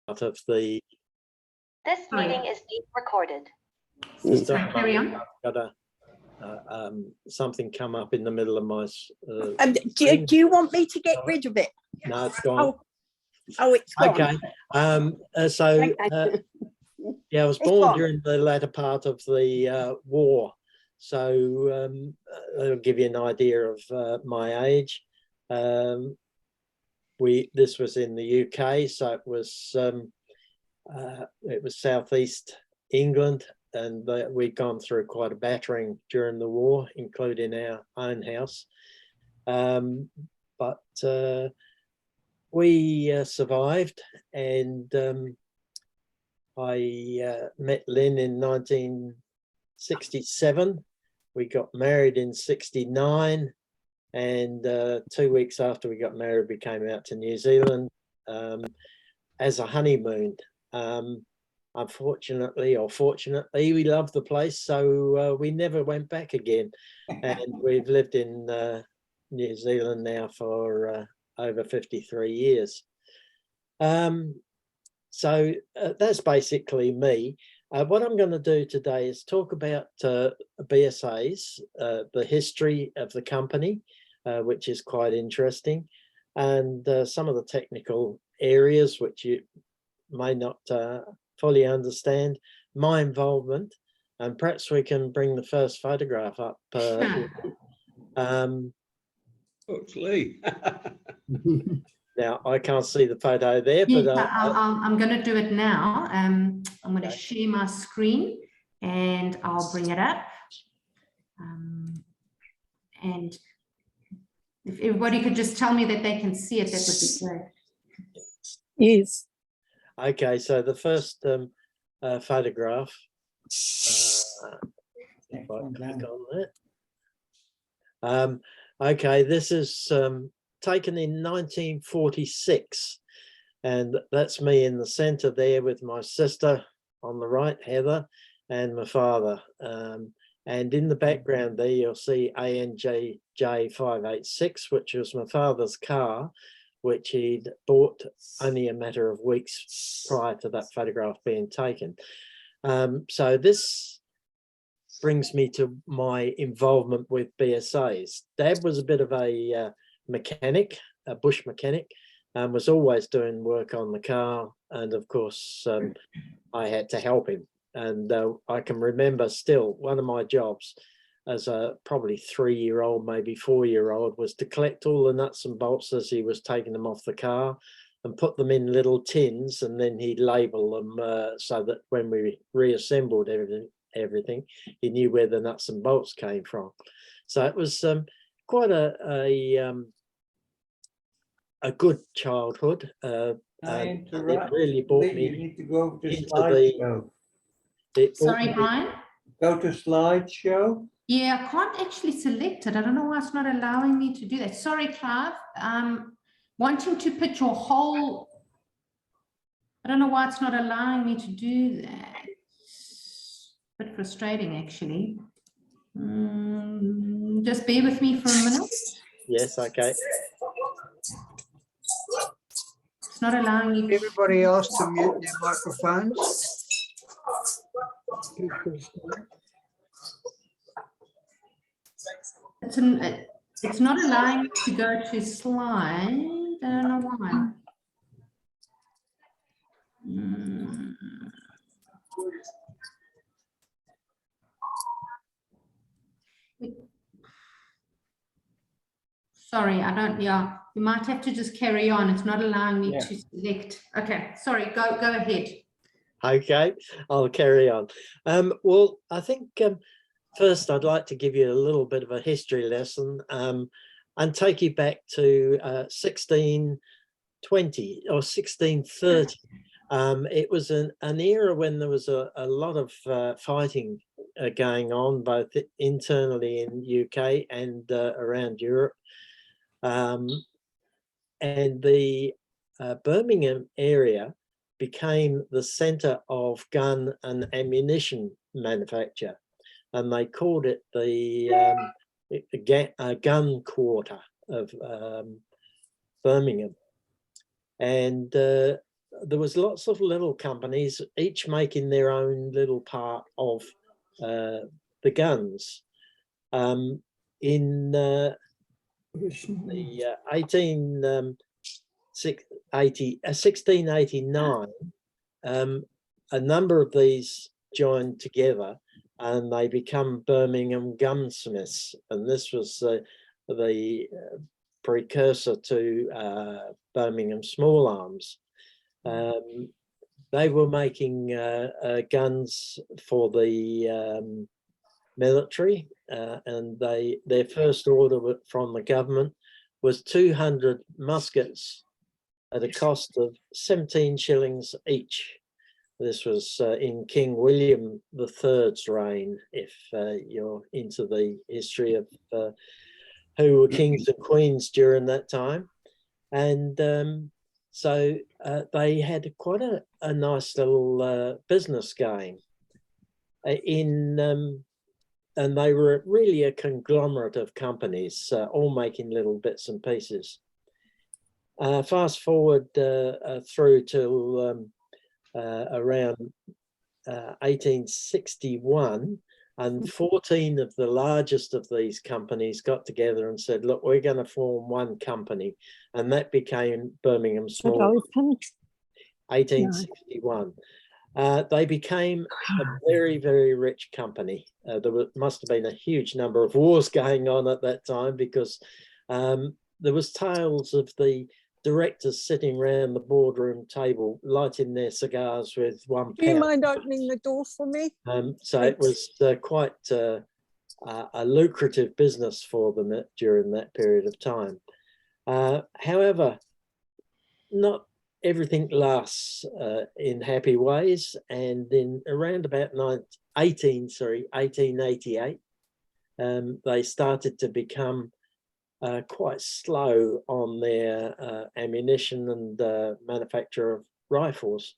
of the... This meeting is being recorded. Carry on. I've got something come up in the middle of my... do you want me to get rid of it? No, it's gone. Oh, it's gone. Okay. Yeah, I was born during the latter part of the war. So that'll give you an idea of my age. This was in the UK, so it was southeast England, and we'd gone through quite a battering during the war, including our own house. But we survived, and I met Lynn in 1967. We got married in 69, and 2 weeks after we got married, we came out to New Zealand as a honeymoon. Unfortunately or fortunately, we loved the place, so we never went back again. And we've lived in New Zealand now for over 53 years. So that's basically me. What I'm going to do today is talk about BSAs, the history of the company, which is quite interesting, and some of the technical areas which you may not fully understand, my involvement, and perhaps we can bring the first photograph up. Hopefully. Now, I can't see the photo there, but I'm going to do it now. I'm going to share my screen and I'll bring it up. And if everybody could just tell me that they can see it, that would be great. Yes. Okay, so the first photograph, if I click on that. Okay, this is taken in 1946, and that's me in the center there with my sister on the right, Heather, and my father. And in the background there, you'll see ANJ 586, which was my father's car, which he'd bought only a matter of weeks prior to that photograph being taken. So this brings me to my involvement with BSAs. Dad was a bit of a mechanic, a bush mechanic, and was always doing work on the car. And of course, I had to help him. And I can remember still one of my jobs as a probably 3-year-old, maybe 4-year-old, was to collect all the nuts and bolts as he was taking them off the car and put them in little tins, and then he'd label them so that when we reassembled everything, he knew where the nuts and bolts came from. So it was quite a good childhood. And it really brought me You need to go to into slideshow. Sorry, Brian? Go to slideshow. Yeah, I can't actually select it. I don't know why it's not allowing me to do that. Sorry, Clive. Wanting to put your whole... I don't know why it's not allowing me to do that. It's a bit frustrating, actually. Just bear with me for a minute. Yes, okay. It's not allowing me. Everybody else to mute their microphones. It's not allowing me to go to slide. I don't know why. Sorry, I don't, yeah, you might have to just carry on. It's not allowing me to select. Okay, sorry, go ahead. Okay, I'll carry on. Well, I think first I'd like to give you a little bit of a history lesson and take you back to 1620 or 1630. It was an era when there was a lot of fighting going on, both internally in UK and around Europe. And the Birmingham area became the centre of gun and ammunition manufacture, and they called it the gun quarter of Birmingham. And there was lots of little companies, each making their own little part of the guns. In the 1689, a number of these joined together and they become Birmingham gunsmiths, and this was the precursor to Birmingham small arms. They were making guns for the military, and their first order from the government was 200 muskets at a cost of 17 shillings each. This was in King William III's reign, if you're into the history of who were kings and queens during that time. And so they had quite a nice little business going. And they were really a conglomerate of companies, all making little bits and pieces. Fast forward through till around 1861, and 14 of the largest of these companies got together and said, look, we're going to form one company. And that became Birmingham Small Arms, 1861. They became a very, very rich company. Must have been a huge number of wars going on at that time, because there was tales of the directors sitting around the boardroom table lighting their cigars with £1. Do you mind opening the door for me? So it was quite a lucrative business for them during that period of time. However, not everything lasts in happy ways, and in around about 1888, they started to become quite slow on their ammunition and manufacture of rifles.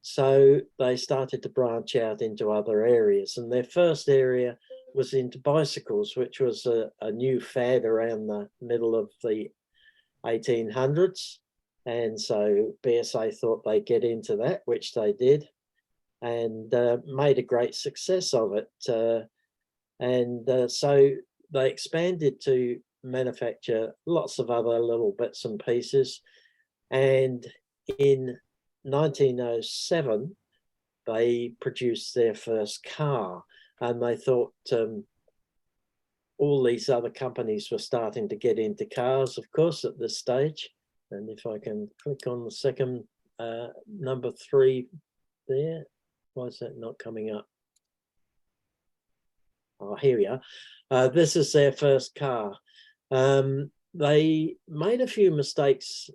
So they started to branch out into other areas, and their first area was into bicycles, which was a new fad around the middle of the 1800s. And so BSA thought they'd get into that, which they did, and made a great success of it. So they expanded to manufacture lots of other little bits and pieces. And in 1907, they produced their first car, and they thought all these other companies were starting to get into cars, of course, at this stage. And if I can click on the second number 3 there, why is that not coming up? Oh, here we are. This is their first car. They made a few mistakes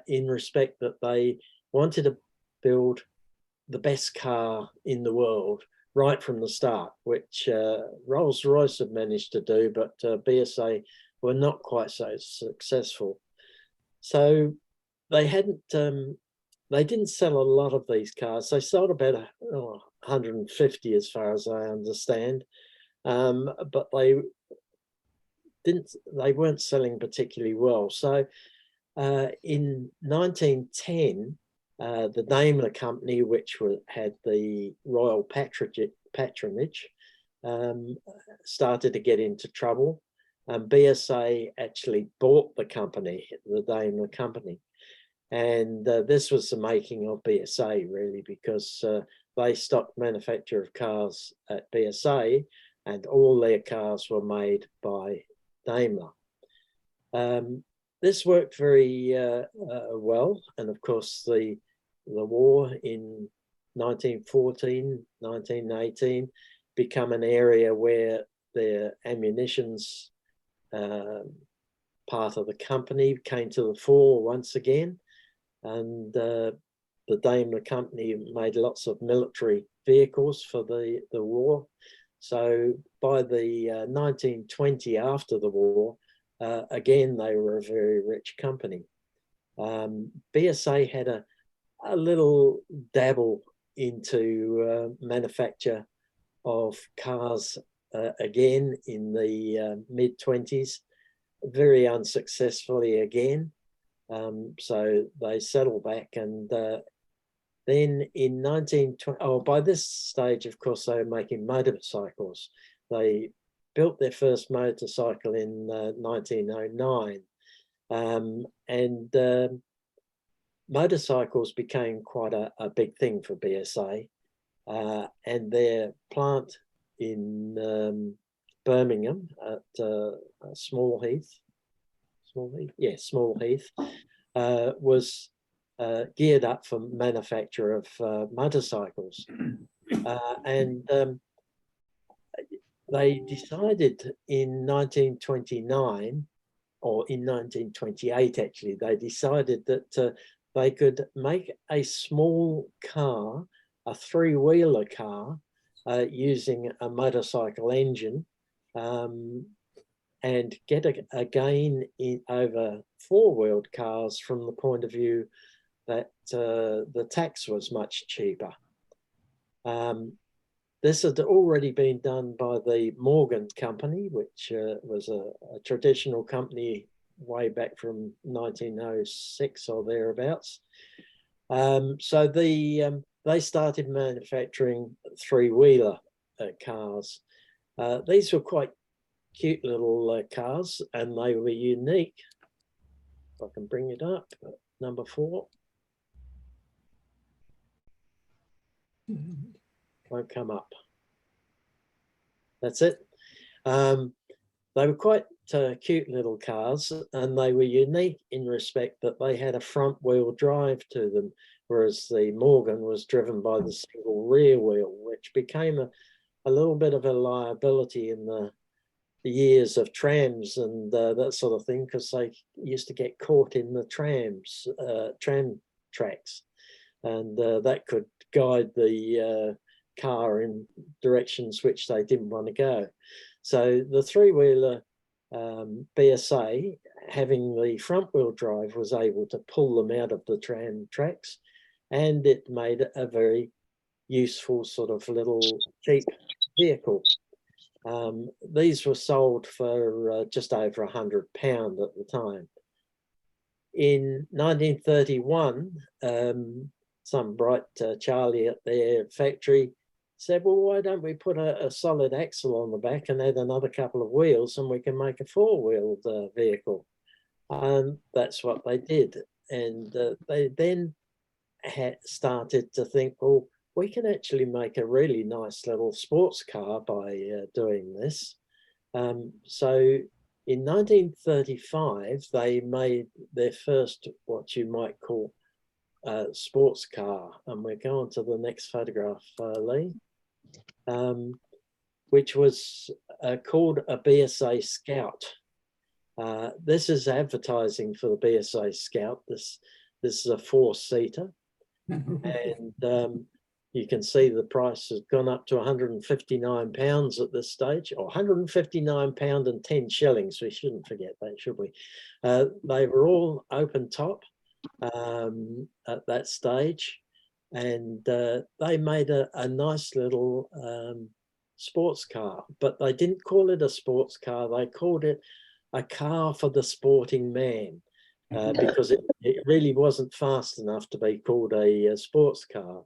in respect that they wanted to build the best car in the world right from the start, which Rolls-Royce had managed to do, but BSA were not quite so successful. So they didn't sell a lot of these cars. They sold about 150 as far as I understand, but they weren't selling particularly well. So in 1910, the Daimler company, which had the royal patronage, started to get into trouble. BSA actually bought the company, the Daimler company. And this was the making of BSA, really, because they stopped manufacture of cars at BSA, and all their cars were made by Daimler. This worked very well. And of course, the war in 1914, 1918 become an area where their ammunitions part of the company came to the fore once again. And the Daimler company made lots of military vehicles for the war. So by the 1920, after the war, again, they were a very rich company. BSA had a little dabble into manufacture of cars again in the mid-20s, very unsuccessfully again. So they settled back, and then in 1920, oh, by this stage, of course, they were making motorcycles. They built their first motorcycle in 1909, and motorcycles became quite a big thing for BSA, and their plant in Birmingham at Small Heath, was geared up for manufacture of motorcycles, and they decided in 1929, or in 1928 actually, they decided that they could make a small car, a three-wheeler car, using a motorcycle engine, and get a gain over four-wheeled cars from the point of view that the tax was much cheaper. This had already been done by the Morgan Company, which was a traditional company way back from 1906 or thereabouts. So they started manufacturing three-wheeler cars. These were quite cute little cars, and they were unique. If I can bring it up, number 4. Won't come up. That's it. They were quite cute little cars, and they were unique in respect that they had a front wheel drive to them, whereas the Morgan was driven by the single rear wheel, which became a little bit of a liability in the years of trams and that sort of thing, because they used to get caught in the tram tracks, and that could guide the car in directions which they didn't want to go. So the three-wheeler BSA, having the front wheel drive, was able to pull them out of the tram tracks, and it made a very useful sort of little cheap vehicle. These were sold for just over £100 at the time. In 1931, some bright Charlie at their factory said, well, why don't we put a solid axle on the back and add another couple of wheels, and we can make a four-wheeled vehicle. That's what they did. And they then started to think, well, we can actually make a really nice little sports car by doing this. So in 1935, they made their first, what you might call, sports car. And we're going to the next photograph, Lee, which was called a BSA Scout. This is advertising for the BSA Scout. This is a 4-seater. And you can see the price has gone up to £159 at this stage, or £159 and 10 shillings. We shouldn't forget that, should we? They were all open top at that stage, and they made a nice little sports car, but they didn't call it a sports car. They called it a car for the sporting man. Because it really wasn't fast enough to be called a sports car.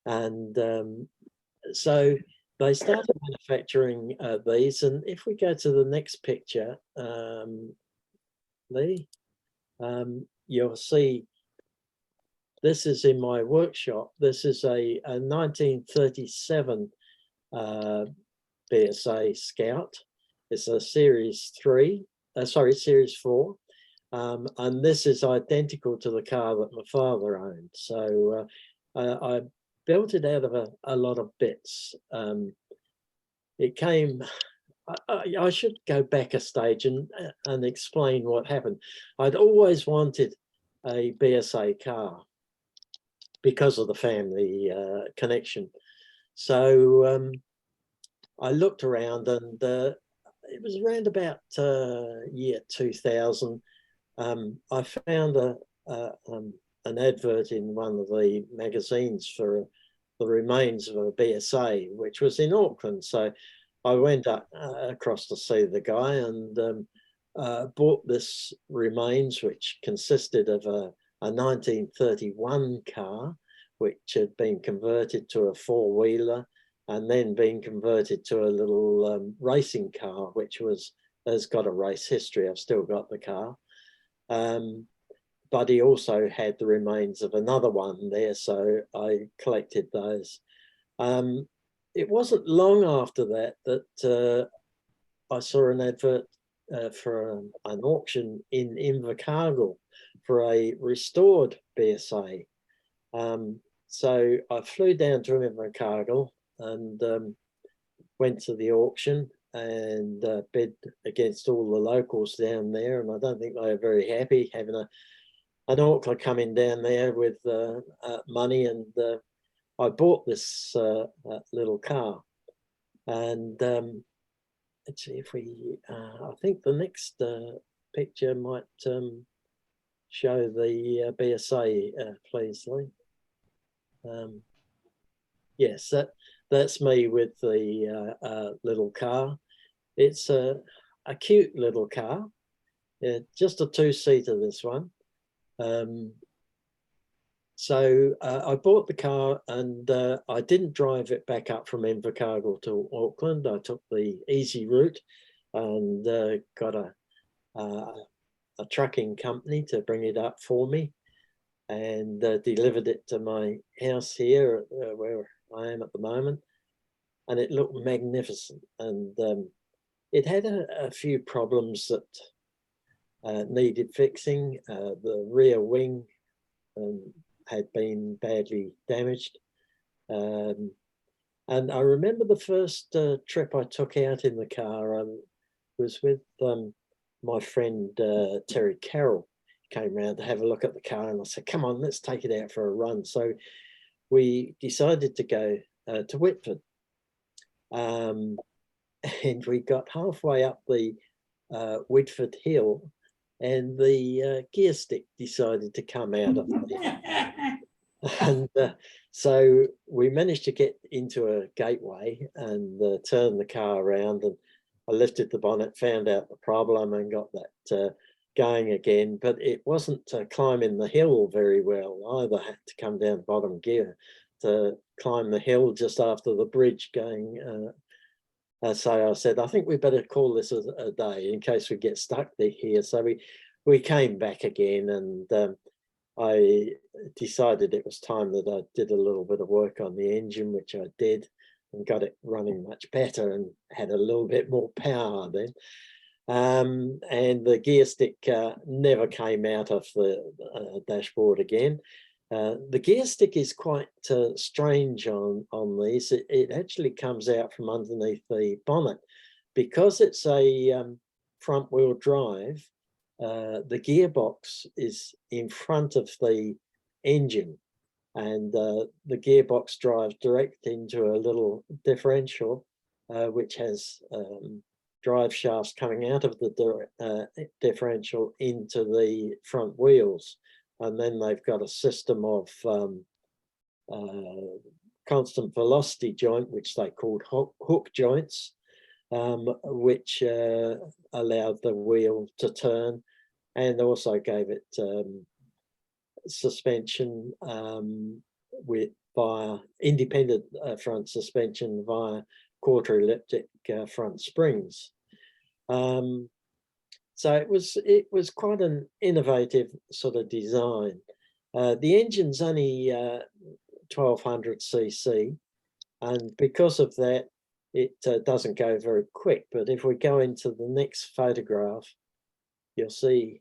And so they started manufacturing these. And if we go to the next picture, Lee, you'll see this is in my workshop. This is a 1937 BSA Scout. It's a Series 4. And this is identical to the car that my father owned. So I built it out of a lot of bits. It came, I should go back a stage and explain what happened. I'd always wanted a BSA car because of the family connection. So I looked around, and it was around about year 2000. I found an advert in one of the magazines for the remains of a BSA, which was in Auckland. So I went across to see the guy, and bought this remains, which consisted of a 1931 car, which had been converted to a four-wheeler and then been converted to a little racing car, which has got a race history. I've still got the car. But he also had the remains of another one there, so I collected those. It wasn't long after that I saw an advert for an auction in Invercargill for a restored BSA. So I flew down to Invercargill and went to the auction and bid against all the locals down there. And I don't think they were very happy having an auctioneer coming down there with money. And I bought this little car. And let's see if we, I think the next picture might show the BSA, please, Lee. Yes, that's me with the little car. It's a cute little car, just a two-seater, this one. So I bought the car and I didn't drive it back up from Invercargill to Auckland. I took the easy route and got a trucking company to bring it up for me and delivered it to my house here where I am at the moment. And it looked magnificent. And it had a few problems that needed fixing. The rear wing had been badly damaged. And I remember the first trip I took out in the car was with my friend Terry Carroll. He came round to have a look at the car and I said, come on, let's take it out for a run. So we decided to go to Whitford. And we got halfway up the Whitford Hill and the gear stick decided to come out of it. And so we managed to get into a gateway and turn the car around, and I lifted the bonnet, found out the problem and got that going again, but it wasn't climbing the hill very well either. I had to come down bottom gear to climb the hill just after the bridge going. So I said, I think we better call this a day in case we get stuck here. So we came back again and I decided it was time that I did a little bit of work on the engine, which I did, and got it running much better and had a little bit more power then. And the gear stick never came out of the dashboard again. The gear stick is quite strange on these. It actually comes out from underneath the bonnet. Because it's a front wheel drive, the gearbox is in front of the engine, and the gearbox drives direct into a little differential, which has drive shafts coming out of the differential into the front wheels. And then they've got a system of constant velocity joint, which they called hook joints, which allowed the wheel to turn, and also gave it suspension via independent front suspension via quarter elliptic front springs. So it was quite an innovative sort of design. The engine's only 1200 cc, and because of that, it doesn't go very quick. But if we go into the next photograph, you'll see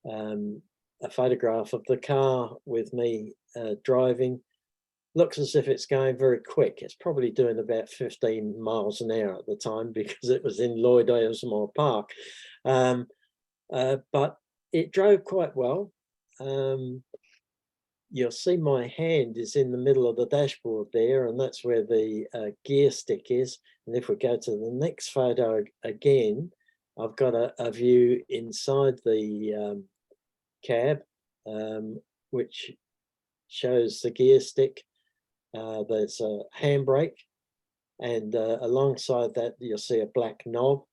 a photograph of the car with me driving. Looks as if it's going very quick. It's probably doing about 15 miles an hour at the time because it was in Lloyd Aylesmore Park. But it drove quite well. You'll see my hand is in the middle of the dashboard there, and that's where the gear stick is. And if we go to the next photo again, I've got a view inside the cab, which shows the gear stick. There's a handbrake, and alongside that you'll see a black knob.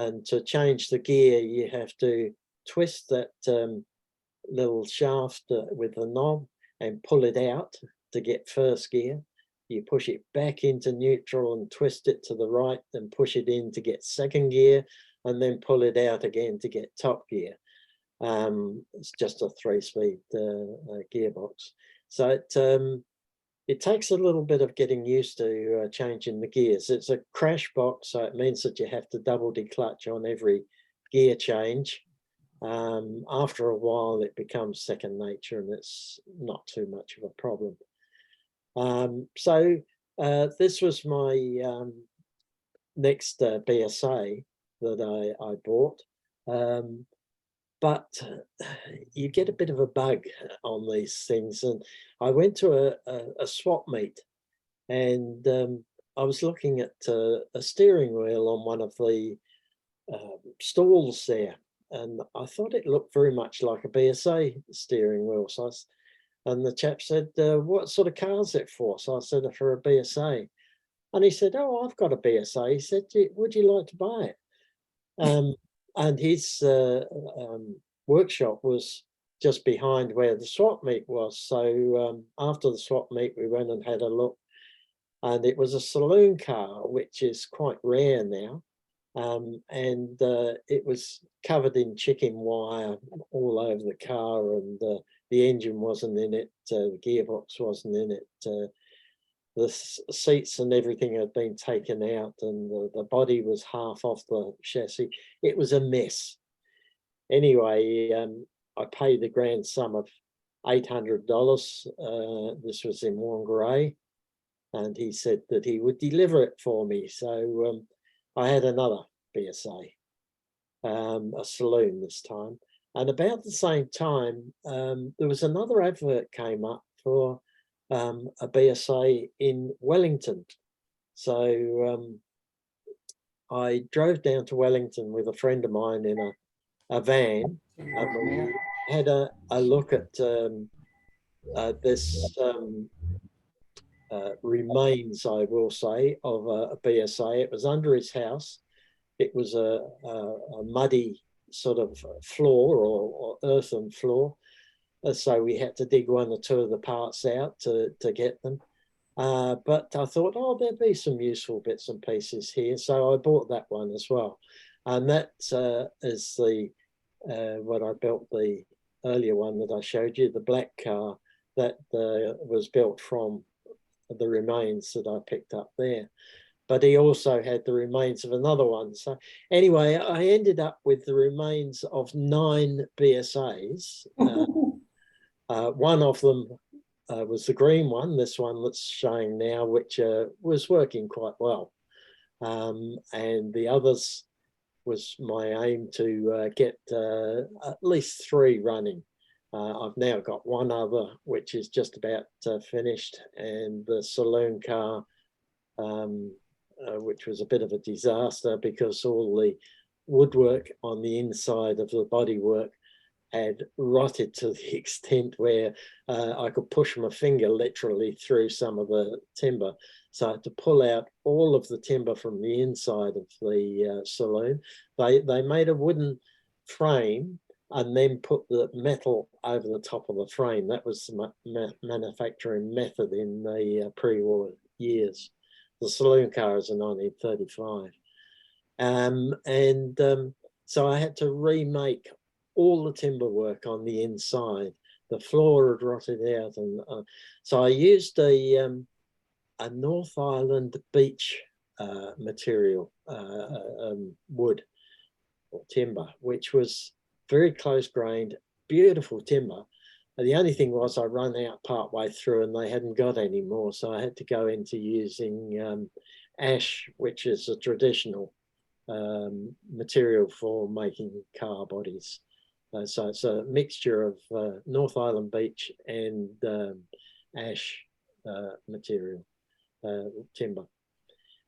And to change the gear, you have to twist that little shaft with the knob and pull it out to get first gear. You push it back into neutral and twist it to the right and push it in to get second gear, and then pull it out again to get top gear. It's just a 3-speed gearbox. So it takes a little bit of getting used to changing the gears. It's a crash box, so it means that you have to double declutch on every gear change. After a while, it becomes second nature and it's not too much of a problem. So this was my next BSA that I bought. But you get a bit of a bug on these things. And I went to a swap meet, and I was looking at a steering wheel on one of the stalls there. And I thought it looked very much like a BSA steering wheel. So and the chap said, what sort of car is it for? So I said, for a BSA. And he said, oh, I've got a BSA. He said, would you like to buy it? And his workshop was just behind where the swap meet was. So after the swap meet, we went and had a look. And it was a saloon car, which is quite rare now. And it was covered in chicken wire all over the car, and the engine wasn't in it, the gearbox wasn't in it, the seats and everything had been taken out, and the body was half off the chassis. It was a mess. Anyway, I paid the grand sum of $800. This was in Whangarei, and he said that he would deliver it for me. So I had another BSA, a saloon this time. And about the same time, there was another advert came up for a BSA in Wellington. So I drove down to Wellington with a friend of mine in a van, and we had a look at this remains, I will say, of a BSA. It was under his house. It was a muddy sort of floor or earthen floor. So we had to dig one or two of the parts out to get them. But I thought, oh, there'd be some useful bits and pieces here. So I bought that one as well. And that is the what I built, the earlier one that I showed you, the black car that was built from the remains that I picked up there. But he also had the remains of another one. So anyway, I ended up with the remains of 9 BSAs. One of them was the green one, this one that's showing now, which was working quite well. And the others was my aim to get at least 3 running. I've now got one other, which is just about finished, and the saloon car, which was a bit of a disaster because all the woodwork on the inside of the bodywork had rotted to the extent where I could push my finger literally through some of the timber. So I had to pull out all of the timber from the inside of the saloon. They made a wooden frame and then put the metal over the top of the frame. That was the manufacturing method in the pre-war years. The saloon car is a 1935. So I had to remake all the timber work on the inside. The floor had rotted out, and so I used a North Island beech material, wood or timber, which was very close grained, beautiful timber. And the only thing was I ran out part way through and they hadn't got any more, so I had to go into using ash, which is a traditional material for making car bodies. So it's a mixture of North Island beech and ash material, timber.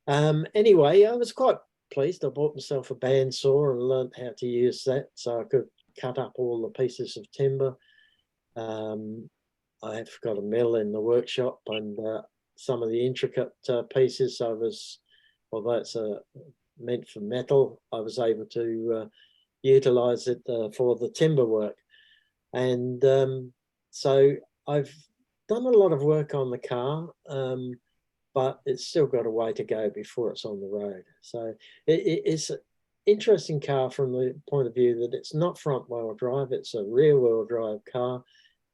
Anyway, I was quite pleased. I bought myself a bandsaw and learned how to use that so I could cut up all the pieces of timber. I have got a mill in the workshop, and some of the intricate pieces I was, although it's meant for metal, I was able to utilize it for the timber work. And so I've done a lot of work on the car, but it's still got a way to go before it's on the road. So it's an interesting car from the point of view that it's not front wheel drive, it's a rear wheel drive car.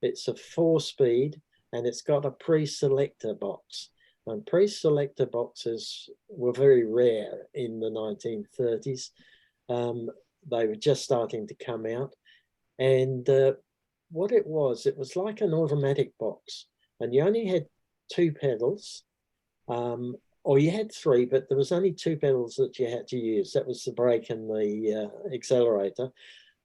It's a 4-speed and it's got a pre-selector box. And pre-selector boxes were very rare in the 1930s. They were just starting to come out. And what it was like an automatic box, and you only had 2 pedals, or you had 3, but there was only 2 pedals that you had to use. That was the brake and the accelerator.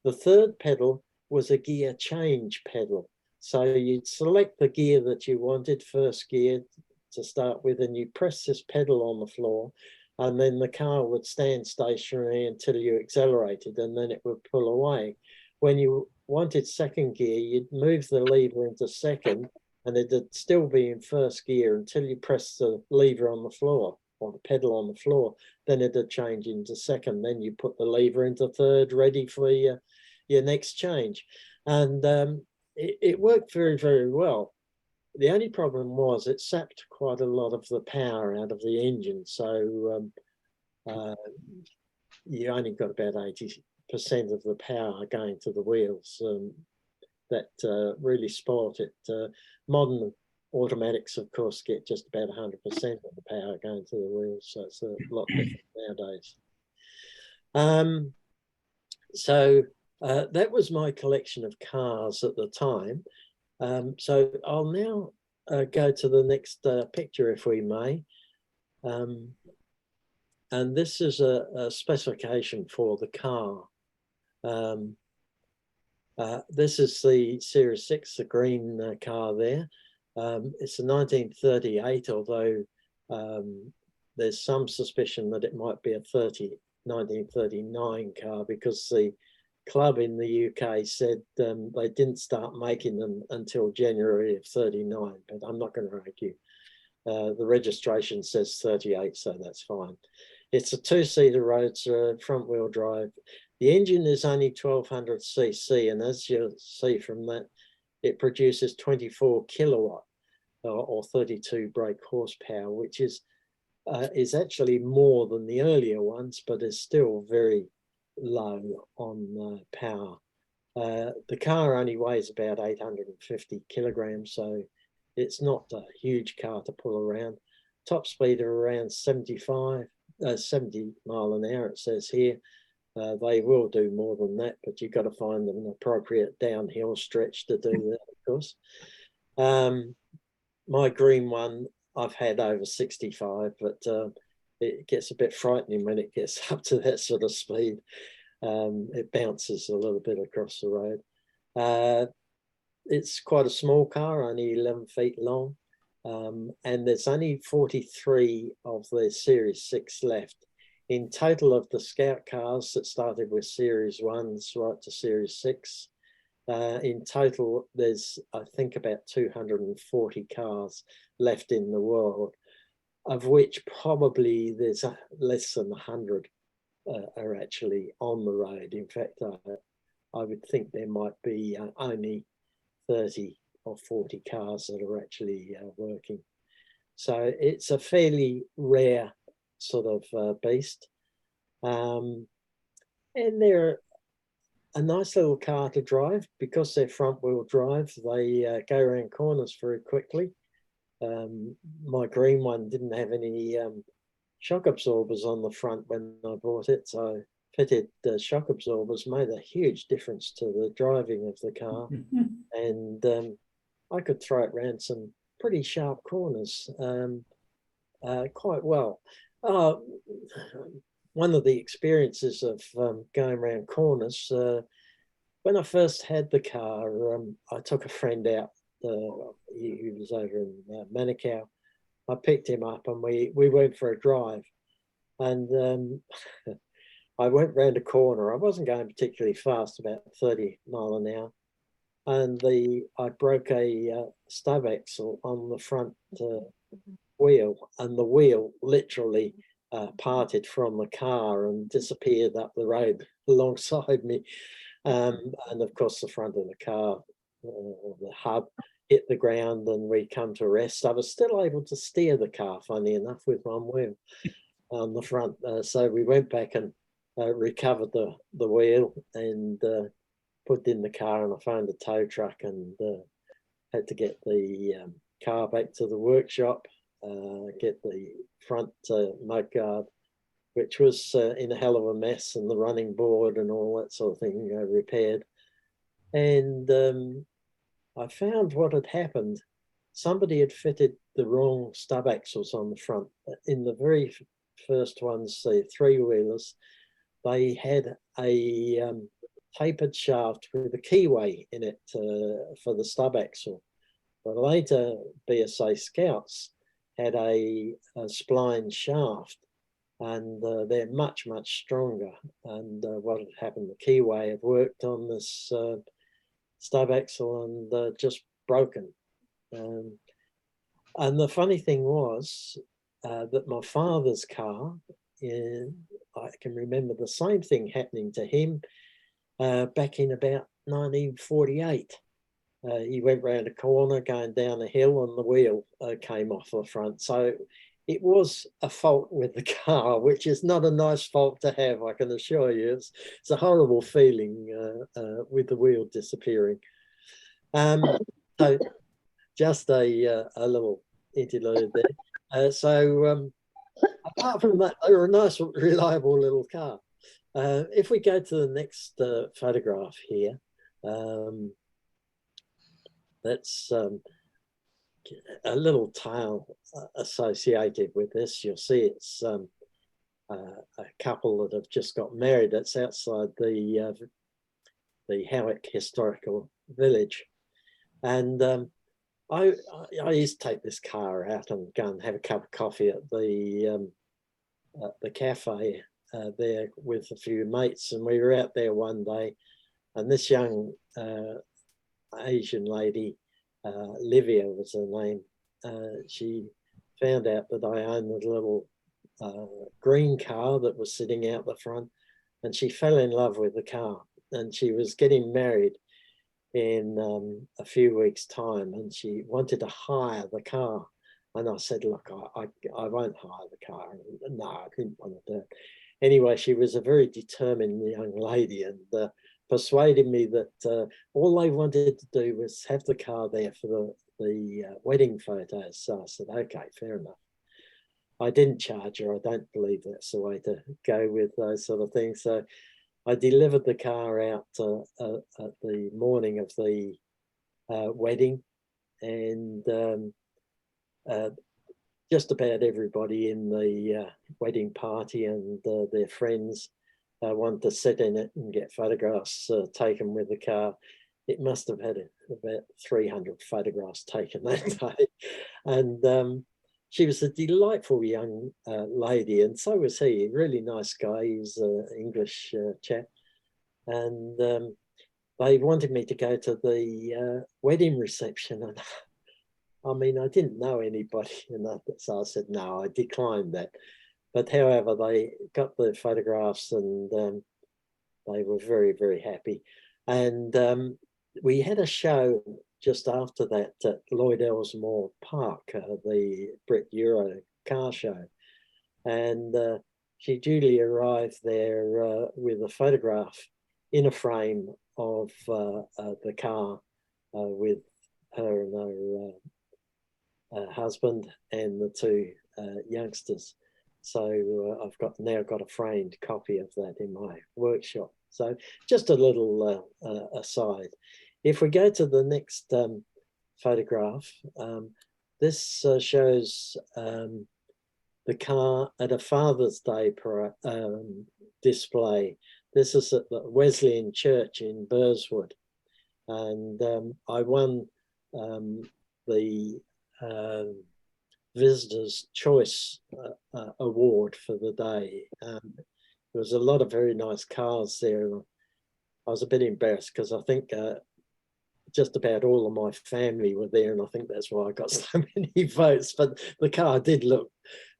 The third pedal was a gear change pedal. So you'd select the gear that you wanted, first gear to start with, and you press this pedal on the floor, and then the car would stand stationary until you accelerated, and then it would pull away. When you wanted second gear, you'd move the lever into second, and it'd still be in first gear until you press the lever on the floor or the pedal on the floor. Then it'd change into second. Then you put the lever into third, ready for your next change. And it worked very, very well. The only problem was it sapped quite a lot of the power out of the engine. So you only got about 80% of the power going to the wheels. That really spoilt it. Modern automatics, of course, get just about 100% of the power going to the wheels, so it's a lot different nowadays. So that was my collection of cars at the time. So I'll now go to the next picture, if we may. And this is a specification for the car. This is the Series 6, the green car there. It's a 1938, although there's some suspicion that it might be a 1939 car, because the club in the UK said they didn't start making them until January of 39, but I'm not going to argue. The registration says 38, so that's fine. It's a 2-seater roadster, front wheel drive. The engine is only 1200 cc, and as you'll see from that, it produces 24 kilowatt or 32 brake horsepower, which is actually more than the earlier ones, but is still very low on power. The car only weighs about 850 kilograms, so it's not a huge car to pull around. Top speed of around 70 mile an hour, it says here. They will do more than that, but you've got to find an appropriate downhill stretch to do that, of course. My green one, I've had over 65, but it gets a bit frightening when it gets up to that sort of speed. It bounces a little bit across the road. It's quite a small car, only 11 feet long, and there's only 43 of the Series 6 left. In total of the Scout cars that started with Series 1s right to Series 6, in total there's, I think, about 240 cars left in the world, of which probably there's less than 100 are actually on the road. In fact, I would think there might be only 30 or 40 cars that are actually working. So it's a fairly rare sort of beast. And they're a nice little car to drive because they're front wheel drive. They go around corners very quickly. My green one didn't have any shock absorbers on the front when I bought it, so fitted shock absorbers made a huge difference to the driving of the car. And I could throw it around some pretty sharp corners quite well. One of the experiences of going around corners, when I first had the car, I took a friend out. He was over in Manukau. I picked him up and we went for a drive. And I went round a corner. I wasn't going particularly fast, about 30 mile an hour. And I broke a stub axle on the front wheel, and the wheel literally parted from the car and disappeared up the road alongside me. And of course, the front of the car, or the hub, hit the ground and we come to rest. I was still able to steer the car, funny enough, with one wheel on the front. So we went back and recovered the wheel and put in the car, and I found a tow truck and had to get the car back to the workshop, get the front mudguard, which was in a hell of a mess, and the running board and all that sort of thing repaired. And I found what had happened. Somebody had fitted the wrong stub axles on the front. In the very first ones, the three-wheelers, they had a tapered shaft with a keyway in it for the stub axle. The later BSA Scouts had a spline shaft, and they're much, much stronger. And what had happened, the keyway had worked on this stub axle and just broken. And the funny thing was that my father's car, I can remember the same thing happening to him back in about 1948. He went round a corner going down a hill and the wheel came off the front. So it was a fault with the car, which is not a nice fault to have, I can assure you. It's a horrible feeling with the wheel disappearing. So just a little interlude there. Apart from that, they were a nice, reliable little car. If we go to the next photograph here, that's a little tale associated with this. You'll see it's a couple that have just got married. It's outside the Howick Historical Village. And I used to take this car out and go and have a cup of coffee at the cafe there with a few mates. And we were out there one day, and this young Asian lady, Livia was her name, she found out that I owned a little green car that was sitting out the front, and she fell in love with the car. And she was getting married in a few weeks' time, and she wanted to hire the car. And I said, look, I won't hire the car. And no, I didn't want to do it. Anyway, she was a very determined young lady, and persuaded me that all they wanted to do was have the car there for the wedding photos. So I said, okay, fair enough. I didn't charge her. I don't believe that's the way to go with those sort of things. So I delivered the car out at the morning of the wedding, and just about everybody in the wedding party and their friends wanted to sit in it and get photographs taken with the car. It must have had about 300 photographs taken that day. And she was a delightful young lady, and so was he, a really nice guy. He was an English chap. And they wanted me to go to the wedding reception. And I mean, I didn't know anybody, and so I said, no, I declined that. But however, they got the photographs, and they were very, very happy. And we had a show just after that at Lloyd Elsmore Park, the Brit Euro car show. And she duly arrived there with a photograph in a frame of the car with her and her husband and the two youngsters. So I've now got a framed copy of that in my workshop. So just a little aside. If we go to the next photograph, this shows the car at a Father's Day display. This is at the Wesleyan Church in Burswood. And I won the Visitor's Choice Award for the day. There was a lot of very nice cars there. I was a bit embarrassed because I think just about all of my family were there, and I think that's why I got so many votes. But the car did look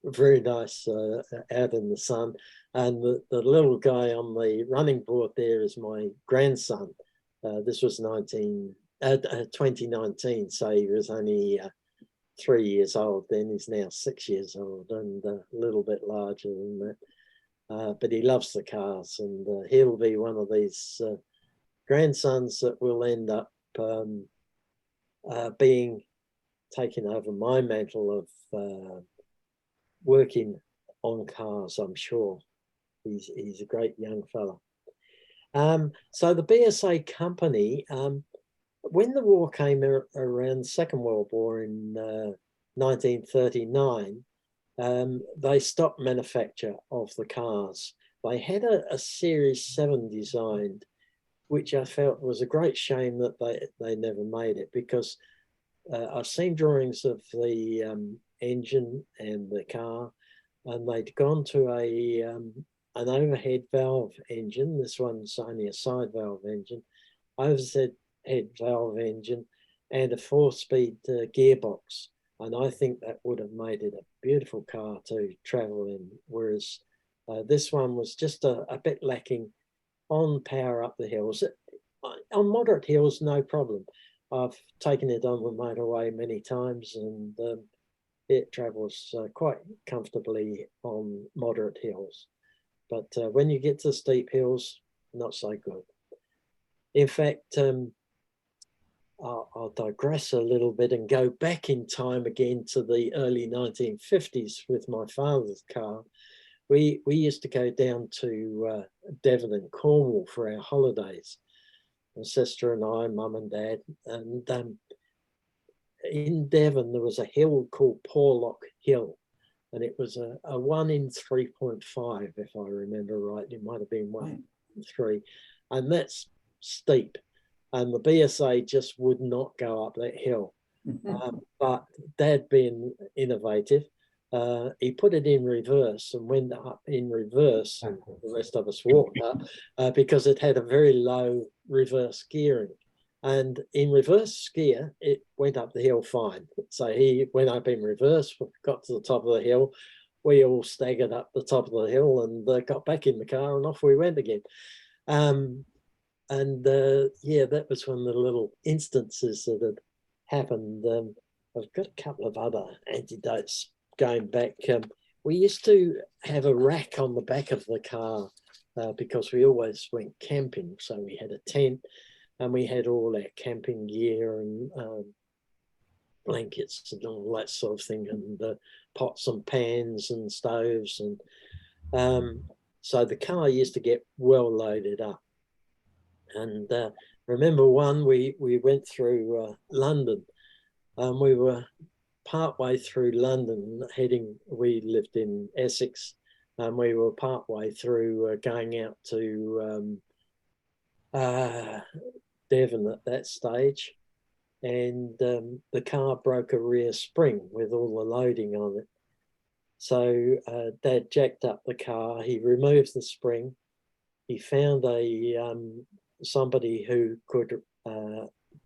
very nice out in the sun. And the little guy on the running board there is my grandson. This was 2019, so he was only 3 years old then. He's now 6 years old and a little bit larger than that. But he loves the cars, and he'll be one of these grandsons that will end up being taking over my mantle of working on cars, I'm sure. He's a great young fella. So the BSA company, when the war came around, the Second World War in 1939, they stopped manufacture of the cars. They had a Series 7 designed, which I felt was a great shame that they never made it, because I've seen drawings of the engine and the car, and they'd gone to an overhead valve engine. This one's only a side valve engine, overhead valve engine, and a 4-speed gearbox. And I think that would have made it a beautiful car to travel in, whereas this one was just a bit lacking on power up the hills. On moderate hills, no problem. I've taken it on the motorway many times, and it travels quite comfortably on moderate hills. But when you get to steep hills, not so good. In fact, I'll digress a little bit and go back in time again to the early 1950s with my father's car. We used to go down to Devon and Cornwall for our holidays. My sister and I, mum and dad, and in Devon there was a hill called Porlock Hill, and it was a 1 in 3.5, if I remember right. It might have been 1 in 3, and that's steep. And the BSA just would not go up that hill. But Dad, being innovative, he put it in reverse and went up in reverse. And the rest of us walked up because it had a very low reverse gearing. And in reverse gear, it went up the hill fine. So he went up in reverse, got to the top of the hill. We all staggered up the top of the hill and got back in the car, and off we went again. Yeah, that was one of the little instances that had happened. I've got a couple of other anecdotes going back. We used to have a rack on the back of the car because we always went camping. So we had a tent and we had all our camping gear and blankets and all that sort of thing, and pots and pans and stoves. And so the car used to get well loaded up. And remember we went through London, and we were partway through London we lived in Essex, and we were partway through going out to Devon at that stage, and the car broke a rear spring with all the loading on it. So Dad jacked up the car, he removed the spring, he found somebody who could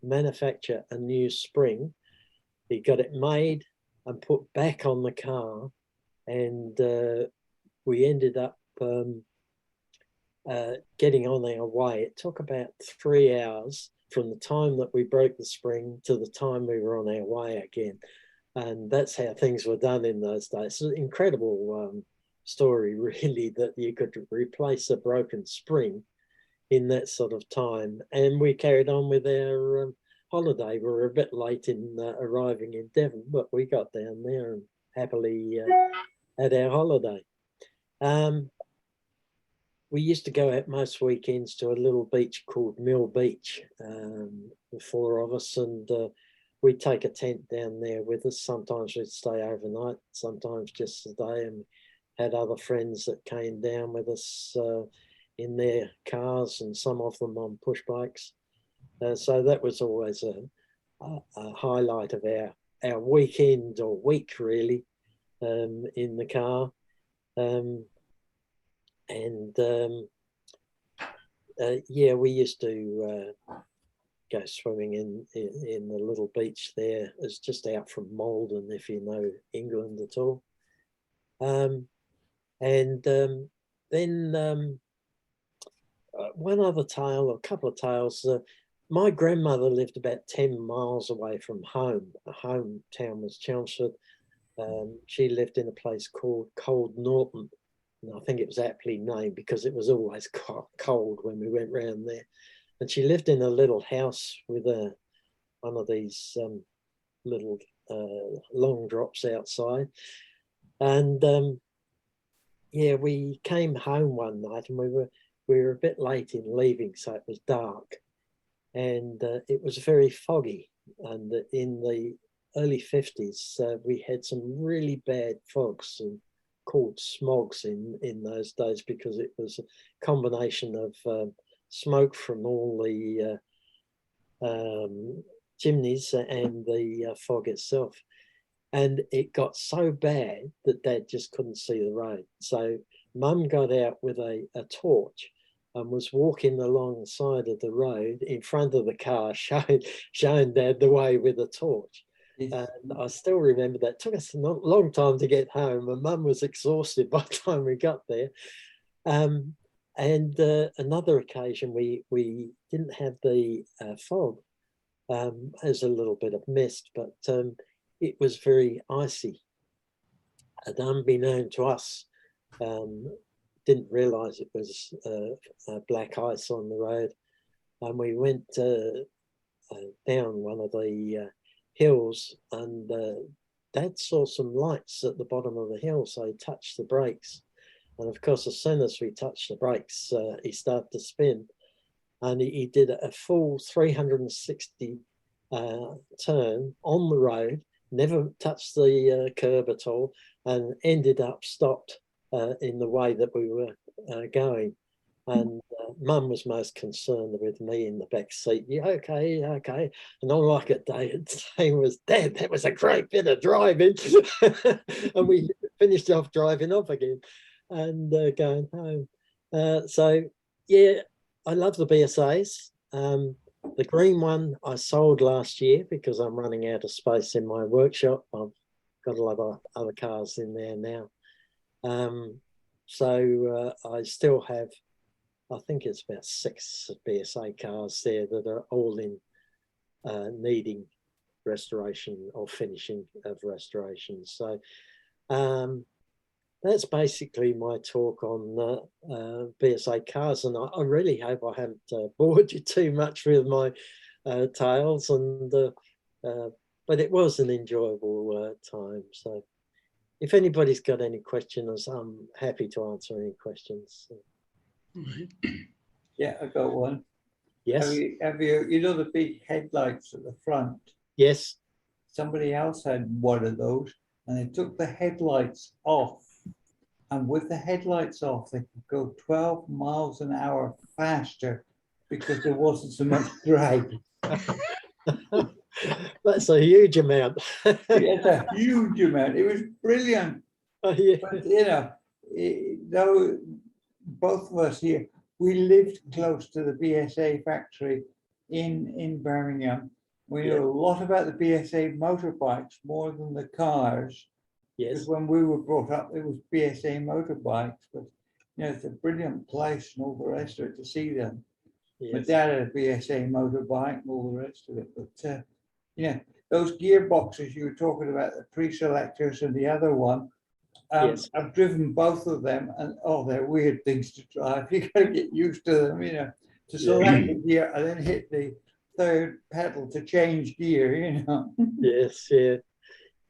manufacture a new spring. He got it made and put back on the car, and we ended up getting on our way. It took about 3 hours from the time that we broke the spring to the time we were on our way again. And that's how things were done in those days. It's an incredible story, really, that you could replace a broken spring in that sort of time. And we carried on with our holiday. We were a bit late in arriving in Devon, but we got down there and happily had our holiday. We used to go out most weekends to a little beach called Mill Beach, the 4 of us, and we'd take a tent down there with us. Sometimes we'd stay overnight, sometimes just a day, and had other friends that came down with us in their cars, and some of them on push bikes. So that was always a highlight of our weekend or week, really, in the car. Yeah, we used to go swimming in the little beach there. It's just out from Malden, if you know England at all. Then one other tale, or a couple of tales. My grandmother lived about 10 miles away from home. Her hometown was Chelmsford. She lived in a place called Cold Norton. And I think it was aptly named because it was always cold when we went round there. And she lived in a little house with one of these little long drops outside. And yeah, we came home one night and we were a bit late in leaving, so it was dark. And it was very foggy. And in the early 50s, we had some really bad fogs and called smogs in those days, because it was a combination of smoke from all the chimneys and the fog itself. And it got so bad that Dad just couldn't see the road. So Mum got out with a torch and was walking along the side of the road in front of the car, showing Dad the way with a torch. And I still remember that. It took us a long time to get home, and Mum was exhausted by the time we got there. And another occasion, we didn't have the fog. There's a little bit of mist, but it was very icy. And unbeknown to us, didn't realise it was black ice on the road. And we went down one of the hills, and Dad saw some lights at the bottom of the hill, so he touched the brakes. And of course, as soon as we touched the brakes, he started to spin, and he did a full 360 turn on the road, never touched the curb at all, and ended up stopped in the way that we were going. And Mum was most concerned with me in the back seat. Yeah, okay, okay. And all I could say was, Dad, that was a great bit of driving. And we finished off driving off again and going home. So, yeah, I love the BSAs. The green one I sold last year because I'm running out of space in my workshop. I've got a lot of other cars in there now. So I still have, I think it's about 6 BSA cars there that are all in needing restoration or finishing of restoration. So that's basically my talk on BSA cars, and I really hope I haven't bored you too much with my tales. And but it was an enjoyable time. So if anybody's got any questions, I'm happy to answer any questions. Yeah, I got one. Yes. Have you know the big headlights at the front? Yes. Somebody else had one of those, and they took the headlights off. And with the headlights off, they could go 12 miles an hour faster because there wasn't so much drag. That's a huge amount. It's a huge amount. It was brilliant. Oh, yeah. But, you know, though both of us here, we lived close to the BSA factory in Birmingham. We know a lot about the BSA motorbikes more than the cars. Yes. Because when we were brought up, it was BSA motorbikes, but you know, it's a brilliant place and all the rest of it to see them. Yes. My dad had a BSA motorbike and all the rest of it. But yeah, those gearboxes you were talking about, the pre-selectors and the other one, Yes. I've driven both of them, and oh, they're weird things to drive. You got to get used to them, you know, to select the gear and then hit the third pedal to change gear, you know. Yes, yeah.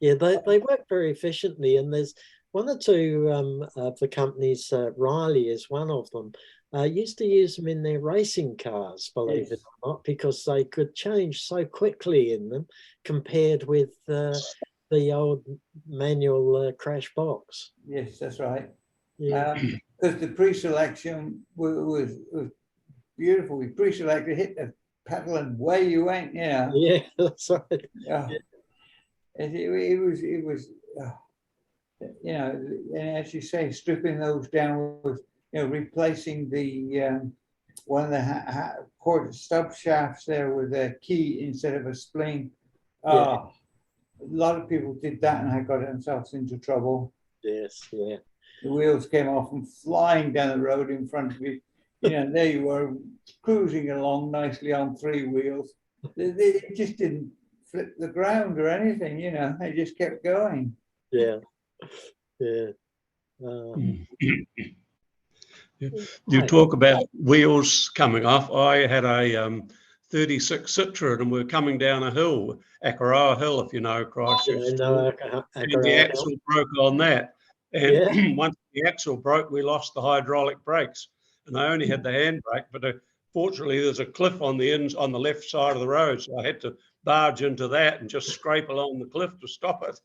Yeah, they work very efficiently, and there's one or two of the companies, Riley is one of them, used to use them in their racing cars, believe it or not, because they could change so quickly in them compared with the old manual crash box. Yes, that's right. Yeah. Because the pre-selection was beautiful. We pre-selected, hit the pedal, and away you went. You know. Yeah, that's right. Yeah. It was you know, and as you say, stripping those down with, you know, replacing the one of the cord stub shafts there with a key instead of a spleen. A lot of people did that and had got themselves into trouble. Yes, yeah. The wheels came off and flying down the road in front of you. You know, there you were cruising along nicely on 3 wheels. They just didn't flip the ground or anything, you know, they just kept going. Yeah. Yeah. You talk about wheels coming off. I had a 36 Citroen and we're coming down a hill, Akaroa Hill, if you know Christchurch. Yeah, no, And the axle broke on that. And Yeah. once the axle broke, we lost the hydraulic brakes. And I only had the handbrake, but fortunately there's a cliff on the left side of the road. So I had to barge into that and just scrape along the cliff to stop it.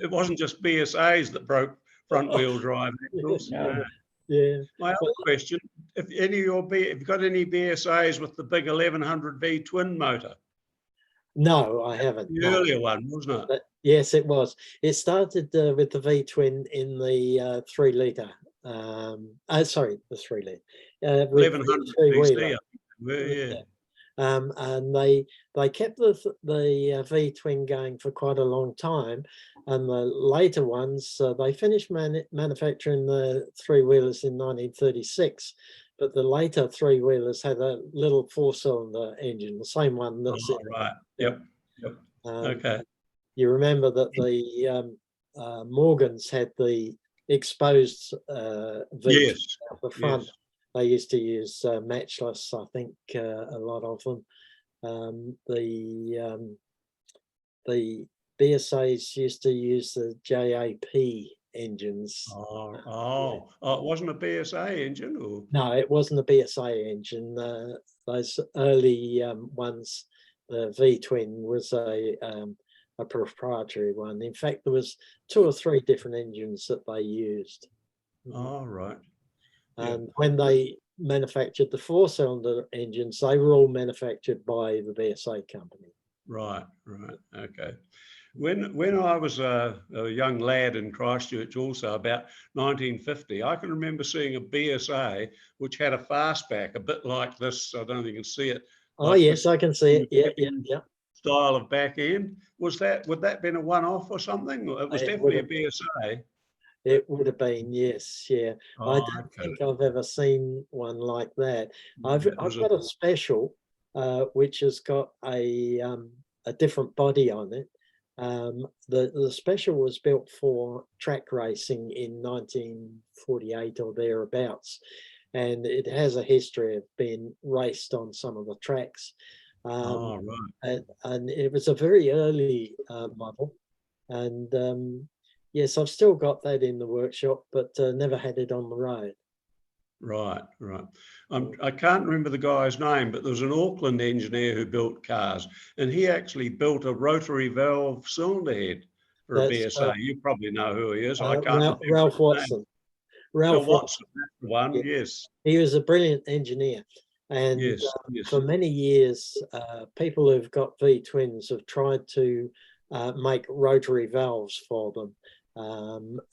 It wasn't just BSAs that broke front wheel drive axles. No. Yeah. My other question, have you got any BSAs with the big 1100 V twin motor? No, I haven't. The No. earlier one, wasn't it? But yes, it was. It started with the V twin in the 3 litre. Sorry, the 3 litre. 1100 VC. Yeah. And they kept the V twin going for quite a long time, and the later ones they finished manufacturing the 3-wheelers in 1936, but the later 3-wheelers had a little 4-cylinder engine, the same one that's Right. Yep. Okay. You remember that the Morgans had the exposed V Yes. at the front. Yes. They used to use matchless, I think, a lot of them. The BSAs used to use the JAP engines. Oh, it wasn't a BSA engine, or? No, it wasn't a BSA engine. Those early ones, the V twin was a proprietary one. In fact, there was 2 or 3 different engines that they used. Oh, right. And when they manufactured the 4-cylinder engines, they were all manufactured by the BSA company. Right. Okay. When I was a young lad in Christchurch, also about 1950, I can remember seeing a BSA which had a fastback, a bit like this. I don't know if you can see it. Oh, like yes, this I can see it. Yeah. Style of back end. Would that been a one-off or something? It was definitely a BSA. It would have been, yes, yeah. I Oh, don't okay. think I've ever seen one like that. I've It was got a special which has got a different body on it. The special was built for track racing in 1948 or thereabouts, and it has a history of being raced on some of the tracks. Oh, right. And it was a very early model, and yes, I've still got that in the workshop, but never had it on the road. Right. I can't remember the guy's name, but there was an Auckland engineer who built cars, and he actually built a rotary valve cylinder head for a BSA. You probably know who he is. I can't remember Ralph Watson. Ralph Watson, that's the one. Yeah. Yes. He was a brilliant engineer, and Yes. for many years, people who've got V twins have tried to make rotary valves for them,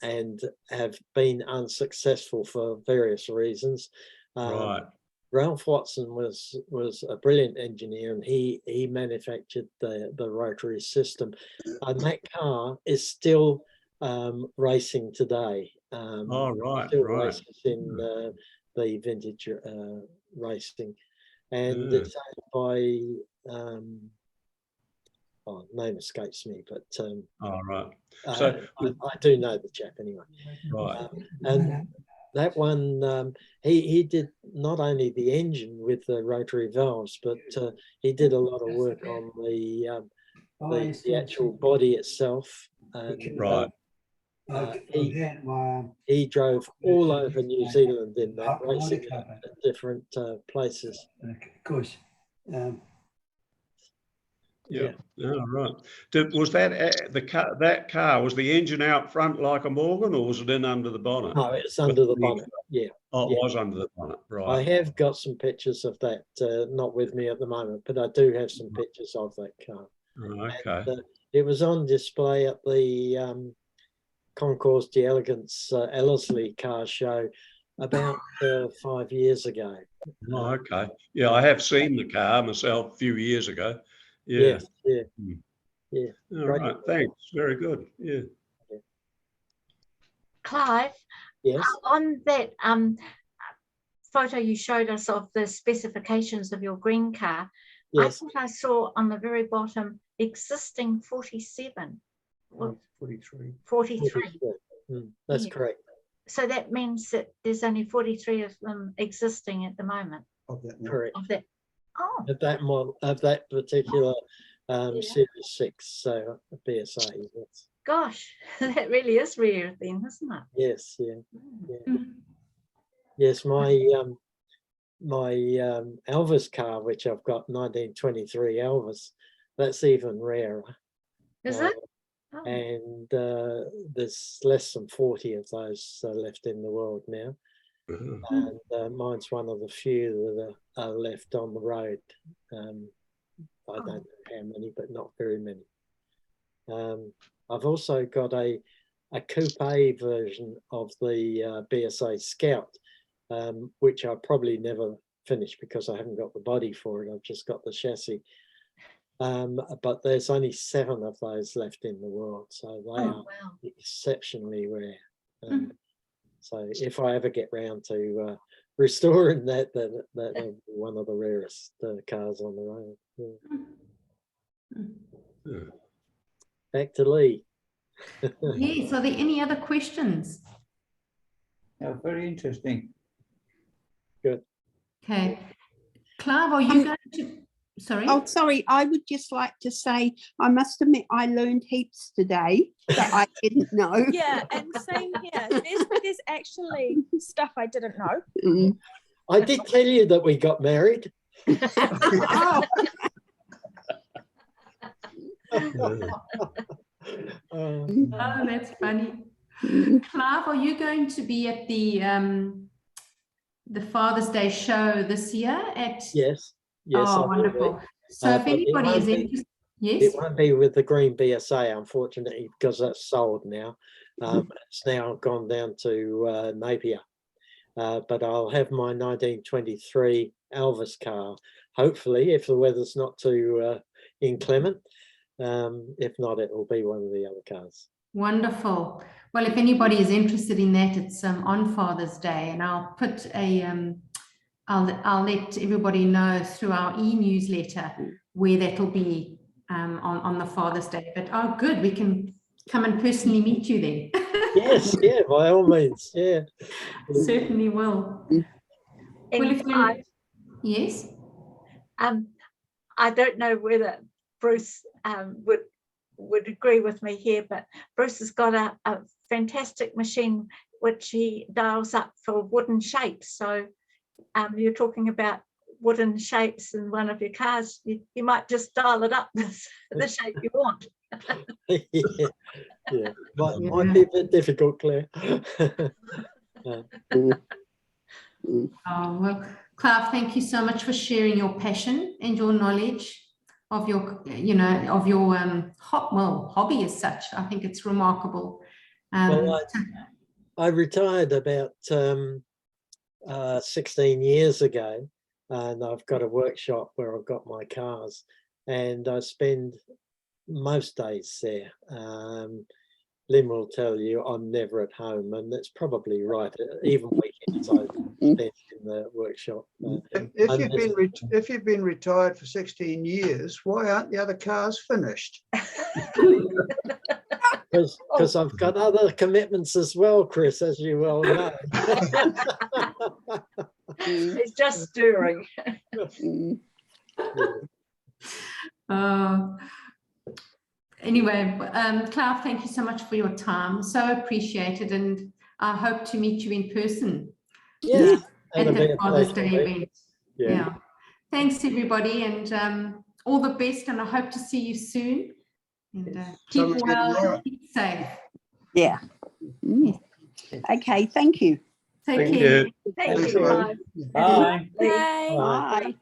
and have been unsuccessful for various reasons. Right. Ralph Watson was a brilliant engineer, and he manufactured the rotary system, and that car is still racing today. Right. Still races in the vintage racing, and it's owned by name escapes me, but right. So I do know the chap anyway. Right. And that one, he did not only the engine with the rotary valves, but he did a lot of work on the actual body itself. And, right. he drove all over New Zealand in that, racing at different places. Yeah. Oh, right. Was that the car? That car, was the engine out front like a Morgan, or was it in under the bonnet? No, it's under the bonnet. Yeah. Oh, it yeah. was under the bonnet. Right. I have got some pictures of that, not with me at the moment, but I do have some pictures of that car. Oh, okay. And, it was on display at the Concours d'Elegance Ellerslie car show about 5 years ago. Oh, okay. Yeah, I have seen the car myself a few years ago. Yeah. Yes, yeah. All right. Thanks. Very good. Yeah. Clive, Yes, on that photo you showed us of the specifications of your green car, I yes. thought I saw on the very bottom existing 47. Well, 43. 43. That's Yeah. correct. So that means that there's only 43 of them existing at the moment. Of that now. Correct. Of that. Oh, Of that model, of that particular Yeah. Series 6, so BSA. Yes, gosh, that really is rare then, isn't it? yes, yeah. Mm. Yes, my Elvis car, which I've got 1923 Elvis, that's even rarer. Is it? Oh, And there's less than 40 of those left in the world now. And mine's one of the few that are left on the road. I don't know how many, but not very many. I've also got a coupe version of the BSA Scout, which I probably never finished because I haven't got the body for it. I've just got the chassis. But there's only 7 of those left in the world, so they are wow. exceptionally rare. So if I ever get round to restoring that, then that'll be one of the rarest cars on the road. Yeah. Back to Lee. Yes, are there any other questions? Yeah, very interesting. Good. Okay. Clive, are you going to, sorry? Oh, sorry. I would just like to say, I must admit, I learned heaps today that I didn't know. Yeah, and same here. There's actually stuff I didn't know. Mm. I did tell you that we got married. Oh. Oh, that's funny. Mm. Clive, are you going to be at the Father's Day show this year at? Yes. Yes. Oh, I will wonderful. be. So if but it anybody won't is be- interested, yes? It won't be with the green BSA, unfortunately, because that's sold now. It's now gone down to Napier. But I'll have my 1923 Elvis car, hopefully, if the weather's not too inclement. If not, it will be one of the other cars. Wonderful. Well, if anybody is interested in that, it's on Father's Day, and I'll put a I'll let everybody know through our e-newsletter where that'll be on the Father's Day. But oh, good, we can come and personally meet you then. Yes, yeah, by all means, yeah. Certainly will. And Well, if you, Clive, yes. I don't know whether Bruce would agree with me here, but Bruce has got a fantastic machine which he dials up for wooden shapes. So you're talking about wooden shapes in one of your cars. You might just dial it up the shape you want. Yeah. Might be a bit difficult, Claire. Oh, well, Clive, thank you so much for sharing your passion and your knowledge of your, of your hobby as such. I think it's remarkable. Well, I retired about 16 years ago, and I've got a workshop where I've got my cars, and I spend most days there. Lynn will tell you I'm never at home, and that's probably right. Even weekends I spend in the workshop. If you've been retired for 16 years, why aren't the other cars finished? Because I've got other commitments as well, Chris, as you well know. It's just stirring. Anyway, Clive, thank you so much for your time. So appreciated, and I hope to meet you in person. Yeah, at the Father's Day pleasure. event. Yeah. Thanks, everybody, and all the best. And I hope to see you soon. And keep well, keep safe. Yeah. Mm. Okay, thank you. Take care. Thank you. Bye. Bye. Bye.